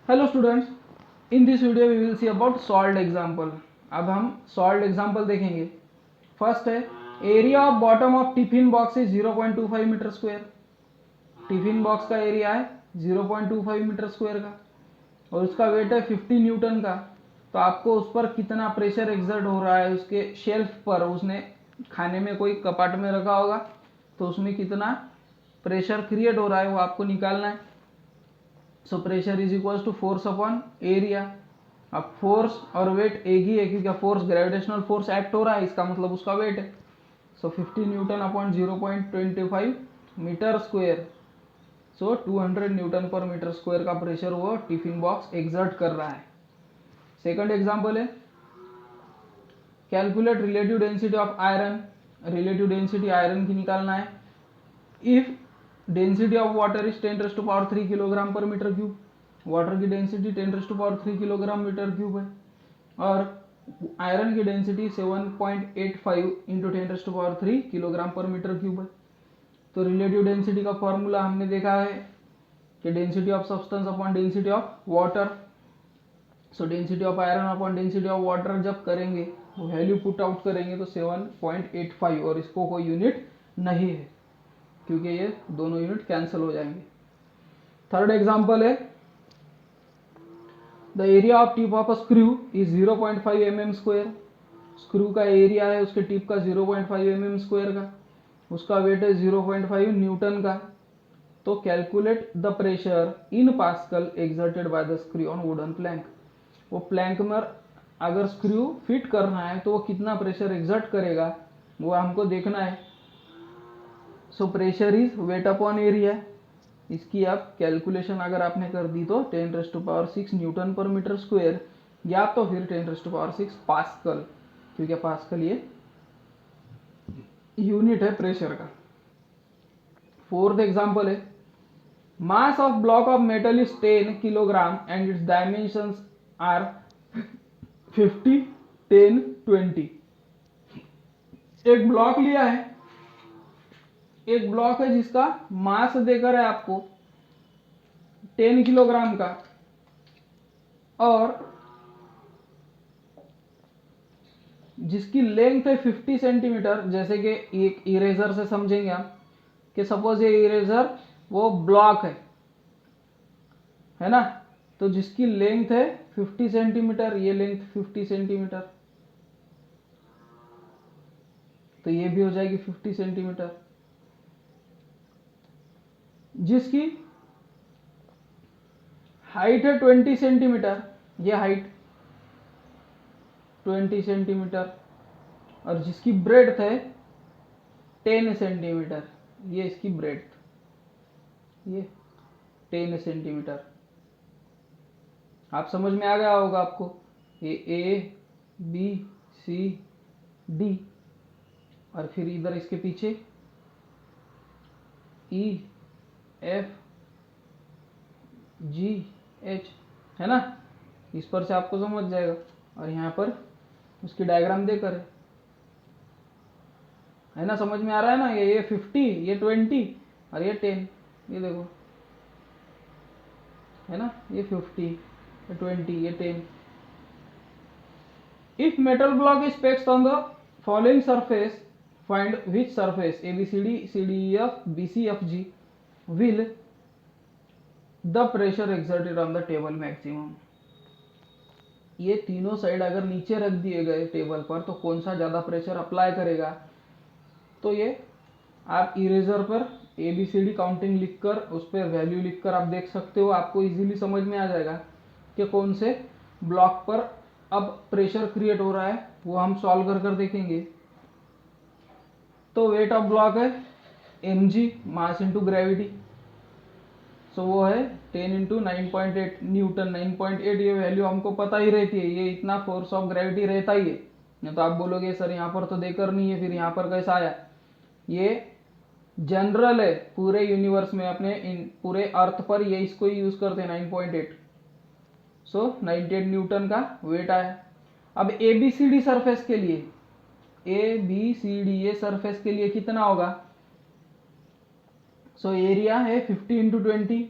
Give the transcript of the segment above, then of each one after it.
Hello students, in this video we will see about solved example. अब हम solved example देखेंगे। First है area of bottom of tiffin box is 0.25 metre square. Tiffin box का area है 0.25 metre square का और उसका wait है 50 न्यूटन का। तो आपको उस पर कितना प्रेशर एक्सर्ट हो रहा है, उसके शेल्फ पर, उसने खाने में कोई कपाट में रखा होगा तो उसमें कितना प्रेशर क्रिएट हो रहा है वो आपको निकालना है। So pressure is equal to force upon area. अब फोर्स और वेट एक ही है क्योंकि फोर्स ग्रेविटेशनल फोर्स एक्ट हो रहा है, इसका मतलब उसका वेट है। सो 50 न्यूटन अपॉन 0.25 मीटर स्क्वायर, सो 200 न्यूटन पर मीटर स्क्वायर का प्रेशर वो टिफिन बॉक्स एक्सर्ट कर रहा है। सेकंड एग्जांपल है calculate relative density of iron. Relative density iron की निकालना है। If density of water is 10⁻³ kilogram पर मीटर क्यूब। वाटर की डेंसिटी 10⁻³ किलोग्राम मीटर क्यूब है और आयरन की डेंसिटी 7.85 इंटू 10⁻³ किलोग्राम पर मीटर क्यूब है। तो रिलेटिव डेंसिटी का फॉर्मूला हमने देखा है कि density of substance upon density of water. So density of iron upon density of water जब करेंगे वो वैल्यू पुट आउट करेंगे तो 7.85 और इसको कोई यूनिट नहीं है क्योंकि ये दोनों यूनिट कैंसिल हो जाएंगे। थर्ड एग्जांपल है the area of tip of a screw is 0.5 mm square. Screw का एरिया है उसके टिप का 0.5 mm स्क्वायर का, उसका वेट है 0.5 न्यूटन का। तो calculate the pressure in pascal exerted by the screw on wooden plank. वो प्लैंक में अगर स्क्रू फिट करना है तो वो कितना प्रेशर एक्सर्ट करेगा वो हमको देखना है। So pressure is wait upon area. इसकी आप कैलकुलेशन अगर आपने कर दी तो 10⁻6 न्यूटन पर मीटर स्क्वायर या तो फिर 10⁻6 पास्कल, क्योंकि पास्कल ये यूनिट है प्रेशर का। फोर्थ एग्जांपल है mass of block of metal is 10 kilogram and its dimensions are 50, 10, 20। एक ब्लॉक लिया है, एक ब्लॉक है जिसका मास देकर है आपको 10 किलोग्राम का और जिसकी लेंथ है 50 सेंटीमीटर। जैसे कि एक इरेजर से समझेंगे आप कि सपोज ये इरेजर वो ब्लॉक है ना, तो जिसकी लेंथ है 50 सेंटीमीटर, ये लेंथ 50 सेंटीमीटर, तो ये भी हो जाएगी 50 सेंटीमीटर। जिसकी हाइट है 20 सेंटीमीटर, ये हाइट 20 सेंटीमीटर, और जिसकी ब्रेड्थ है 10 सेंटीमीटर, ये इसकी ब्रेड्थ, ये 10 सेंटीमीटर। आप समझ में आ गया होगा आपको। ये ए बी सी डी और फिर इधर इसके पीछे ई एफ जी एच है ना, इस पर से आपको समझ जाएगा। और यहाँ पर उसकी डायग्राम देकर है ना, समझ में आ रहा है ना। ये 50, ये 20 और ये 10, ये देखो है ना, ये 50, ये 20, ये 10। If metal block is fixed on the following surface, find which surface ABCD CDEF BCFG will the pressure exerted on the table maximum. ये तीनों साइड अगर नीचे रख दिए गए टेबल पर तो कौन सा ज्यादा प्रेशर अप्लाई करेगा। तो ये आप इरेजर पर ABCD काउंटिंग लिखकर उस पर वैल्यू लिखकर आप देख सकते हो, आपको इजीली समझ में आ जाएगा कि कौन से ब्लॉक पर अब प्रेशर क्रिएट हो रहा है। वो हम सॉल्व कर देखेंगे। तो वेट ऑफ ब्लॉक है mg, मास इंटू ग्रेविटी। सो वो है 10 इंटू 9.8 न्यूटन। 9.8 ये वैल्यू हमको पता ही रहती है, ये इतना फोर्स ऑफ ग्रेविटी रहता ही है। नहीं तो आप बोलोगे सर यहाँ पर तो देकर नहीं है, फिर यहाँ पर कैसा आया। ये जनरल है पूरे यूनिवर्स में, अपने पूरे अर्थ पर ये इसको ही यूज करते हैं 9.8। सो 98 न्यूटन का वेट आया। अब ABCD सरफेस के लिए, ABCD ये सरफेस के लिए कितना होगा। सो एरिया है 50 into 20,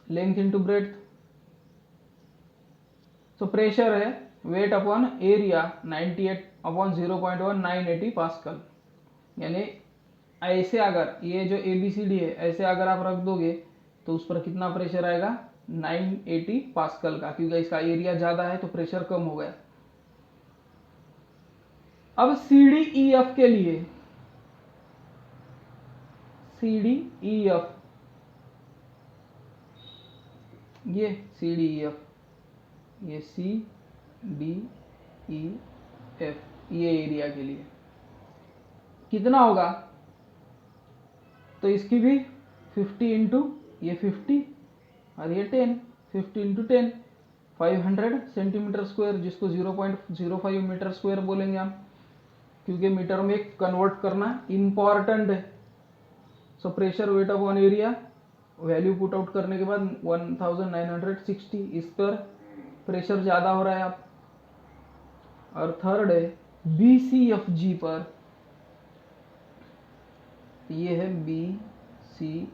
length into breadth, so pressure है weight upon area 98 upon 0.1 980 pascal. यानी ऐसे अगर ये जो ABCD है ऐसे अगर आप रख दोगे तो उस पर कितना प्रेशर आएगा 980 पास्कल का, क्योंकि इसका एरिया ज़्यादा है तो प्रेशर कम हो गया। अब CDEF के लिए CDEF ये CDEF ये CDEF ये एरिया के लिए कितना होगा, तो इसकी भी 50 इंटू ये 50 और ये 10, 50 इंटू 10 500 सेंटीमीटर स्क्वायर, जिसको 0.05 मीटर स्क्वायर बोलेंगे हम, क्योंकि मीटर में कन्वर्ट करना इम्पॉर्टेंट है। So pressure wait upon area value put out करने के बाद 1960, इस पर प्रेशर ज़्यादा हो रहा है आप। और थर्ड है BCFG पर, ये है BCFG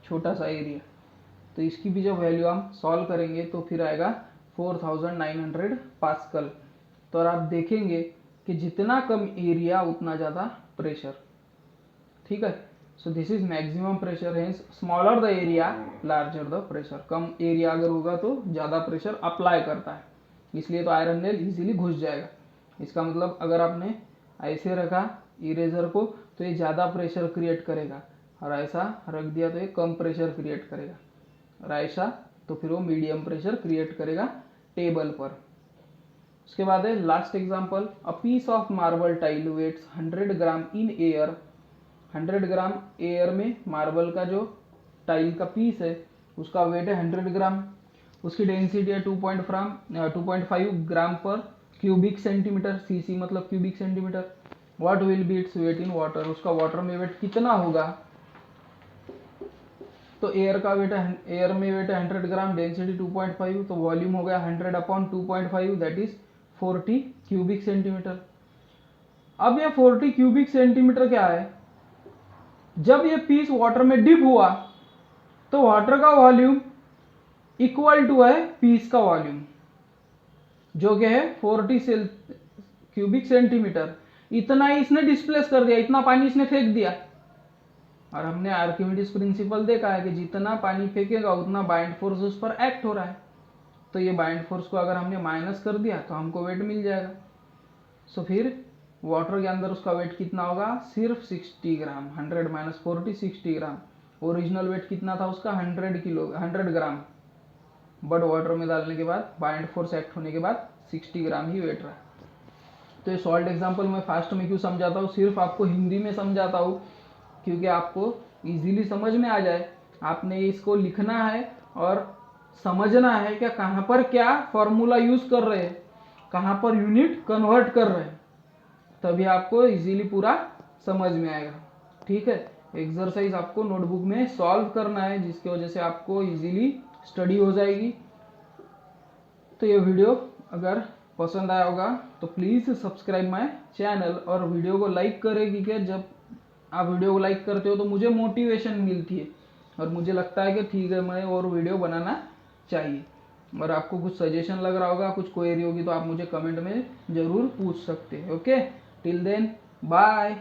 छोटा सा एरिया, तो इसकी भी जब वैल्यू हम सॉल्व करेंगे तो फिर आएगा 4900 पास्कल। तो और आप देखेंगे कि जितना कम एरिया उतना ज़्यादा प्रेशर, ठीक है। So this is maximum pressure, hence smaller the area larger the pressure. Come area अगर होगा तो ज़्यादा प्रेशर अप्लाई करता है, इसलिए तो आयरन नेल इजीली घुस जाएगा। इसका मतलब अगर आपने ऐसे रखा इरेजर को तो ये ज़्यादा प्रेशर क्रिएट करेगा, और ऐसा रख दिया तो ये कम प्रेशर क्रिएट करेगा, और ऐसा तो फिर वो मीडियम प्रेशर क्रिएट करेगा टेबल पर। उसके बाद है last example, a piece of marble tile weighs 100 gram in air. 100 gram air में मार्बल का जो टाइल का पीस है उसका वेट है 100 ग्राम, उसकी डेंसिटी है 2.5 ग्राम पर क्यूबिक सेंटीमीटर, सीसी मतलब cubic centimetre. What will be its weight in water, उसका वाटर में वेट कितना होगा, तो एयर का वेट है, एयर में वेट है 100 ग्राम, डेंसिटी 2.5, तो वॉल्यूम हो गया 100 upon 2.5 that is 40 cubic centimetre. अब ये 40 क्यूबिक सेंटीमीटर क्या है, जब ये पीस वाटर में डिप हुआ तो वाटर का वॉल्यूम इक्वल टू है पीस का वॉल्यूम, जो कि है 40 क्यूबिक सेंटीमीटर। इतना ही इसने डिस्प्लेस कर दिया, इतना पानी इसने फेंक दिया। और हमने आर्किमिडीज प्रिंसिपल देखा है कि जितना पानी फेंकेगा उतना बाइंड फोर्स उस पर एक्ट हो रहा है, तो ये बाइंड फोर्स को अगर हमने माइनस कर दिया तो हमको वेट मिल जाएगा। सो फिर वाटर के अंदर उसका वेट कितना होगा, सिर्फ 60 ग्राम, 100 माइनस 40 60 ग्राम। ओरिजिनल वेट कितना था उसका 100 ग्राम, बट वाटर में डालने के बाद बाइंड फोर्स एक्ट होने के बाद 60 ग्राम ही वेट रहा। तो ये सॉल्ट एग्जाम्पल मैं फास्ट में क्यों समझाता हूँ, सिर्फ आपको हिंदी में समझाता हूँ क्योंकि आपको इजीली समझ में आ जाए। आपने इसको लिखना है और समझना है कि कहाँ पर क्या फॉर्मूला यूज कर रहे हैं, कहाँ पर यूनिट कन्वर्ट कर रहे हैं, तभी आपको इजीली पूरा समझ में आएगा। ठीक है, एक्सरसाइज आपको नोटबुक में सॉल्व करना है, जिसकी वजह से आपको इजीली स्टडी हो जाएगी। तो ये वीडियो अगर पसंद आया होगा तो प्लीज़ सब्सक्राइब माय चैनल और वीडियो को लाइक करें, क्योंकि जब आप वीडियो को लाइक करते हो तो मुझे मोटिवेशन मिलती है और मुझे लगता है कि ठीक है मैं और वीडियो बनाना चाहिए। और आपको कुछ सजेशन लग रहा होगा, कुछ क्वेरी होगी तो आप मुझे कमेंट में ज़रूर पूछ सकते हैं। Okay, till then bye.